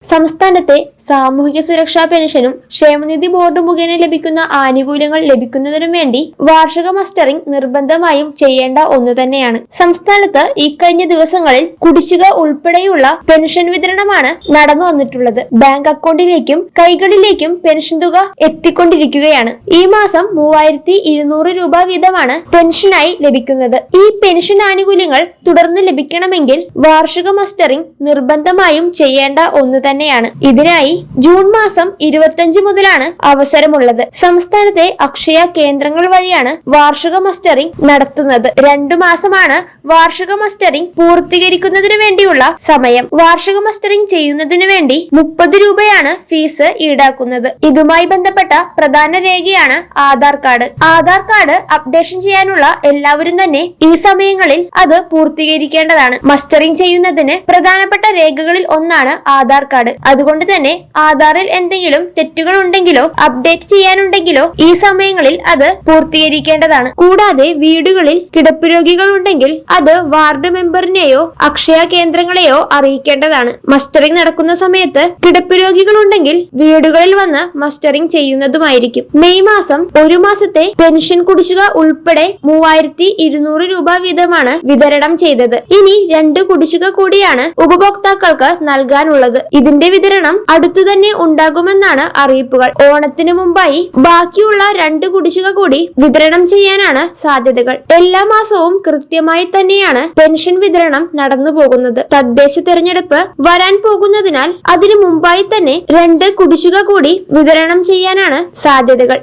സംസ്ഥാനത്തെ സാമൂഹിക സുരക്ഷാ പെൻഷനും ക്ഷേമനിധി ബോർഡ് മുഖേന ലഭിക്കുന്ന ആനുകൂല്യങ്ങൾ ലഭിക്കുന്നതിനും വേണ്ടി വാർഷിക മസ്റ്ററിംഗ് നിർബന്ധമായും ചെയ്യേണ്ട ഒന്നു തന്നെയാണ്. സംസ്ഥാനത്ത് ഇക്കഴിഞ്ഞ ദിവസങ്ങളിൽ കുടിശ്ശിക ഉൾപ്പെടെയുള്ള പെൻഷൻ വിതരണമാണ് നടന്നു വന്നിട്ടുള്ളത്. ബാങ്ക് അക്കൗണ്ടിലേക്കും കൈകളിലേക്കും പെൻഷൻ തുക എത്തിക്കൊണ്ടിരിക്കുകയാണ്. ഈ മാസം 3200 രൂപ വീതമാണ് പെൻഷനായി ലഭിക്കുന്നത്. ഈ പെൻഷൻ ആനുകൂല്യങ്ങൾ തുടർന്ന് ലഭിക്കണമെങ്കിൽ വാർഷിക മസ്റ്ററിംഗ് നിർബന്ധമായും ചെയ്യേണ്ട ഒന്നു തന്നെയാണ്. ഇതിനായി ജൂൺ മാസം 25 മുതലാണ് അവസരമുള്ളത്. സംസ്ഥാനത്തെ അക്ഷയ കേന്ദ്രങ്ങൾ വഴിയാണ് വാർഷിക മസ്റ്ററിംഗ് നടത്തുന്നത്. 2 മാസമാണ് വാർഷിക മസ്റ്ററിംഗ് പൂർത്തീകരിക്കുന്നതിന് വേണ്ടിയുള്ള സമയം. വാർഷിക മസ്റ്ററിംഗ് ചെയ്യുന്നതിന് വേണ്ടി 30 രൂപയാണ് ഫീസ് ഈടാക്കുന്നത്. ഇതുമായി ബന്ധപ്പെട്ട പ്രധാന രേഖയാണ് Aadhaar card. Aadhaar card updation ചെയ്യാനുള്ള എല്ലാവരും തന്നെ ഈ സമയങ്ങളിൽ അത് പൂർത്തീകരിക്കേണ്ടതാണ്. മസ്റ്ററിംഗ് ചെയ്യുന്നതിന് പ്രധാനപ്പെട്ട രേഖകളിൽ ഒന്നാണ് ആധാർ കാർഡ്. അതുകൊണ്ട് തന്നെ ആധാറിൽ എന്തെങ്കിലും തെറ്റുകൾ ഉണ്ടെങ്കിലോ അപ്ഡേറ്റ് ചെയ്യാനുണ്ടെങ്കിലോ ഈ സമയങ്ങളിൽ അത് പൂർത്തീകരിക്കേണ്ടതാണ്. കൂടാതെ വീടുകളിൽ കിടപ്പ് രോഗികൾ ഉണ്ടെങ്കിൽ അത് വാർഡ് മെമ്പറിനെയോ അക്ഷയ കേന്ദ്രങ്ങളെയോ അറിയിക്കേണ്ടതാണ്. മസ്റ്ററിംഗ് നടക്കുന്ന സമയത്ത് കിടപ്പ് രോഗികൾ ഉണ്ടെങ്കിൽ വീടുകളിൽ വന്ന് മസ്റ്ററിംഗ് ചെയ്യുന്നതുമായിരിക്കും. മെയ് മാസം ഒരു മാസത്തെ പെൻഷൻ കുടിശ്ശിക ഉൾപ്പെടെ 3200 രൂപ വീതമാണ് വിതരണം ചെയ്തത്. ഇനി 2 കുടിശ്ശിക കൂടിയാണ് ഉപഭോക്താക്കൾക്ക് നൽകാനുള്ളത്. ഇതിന്റെ വിതരണം അടുത്തു തന്നെ ഉണ്ടാകുമെന്നാണ് അറിയിപ്പുകൾ. ഓണത്തിനു മുമ്പായി ബാക്കിയുള്ള 2 കുടിശ്ശിക കൂടി വിതരണം ചെയ്യാനാണ് സാധ്യതകൾ. എല്ലാ മാസവും കൃത്യമായി തന്നെയാണ് പെൻഷൻ വിതരണം നടന്നു പോകുന്നത്. തദ്ദേശ തെരഞ്ഞെടുപ്പ് വരാൻ പോകുന്നതിനാൽ അതിനു മുമ്പായി തന്നെ 2 കുടിശ്ശിക കൂടി വിതരണം ചെയ്യാനാണ് സാധ്യതകൾ.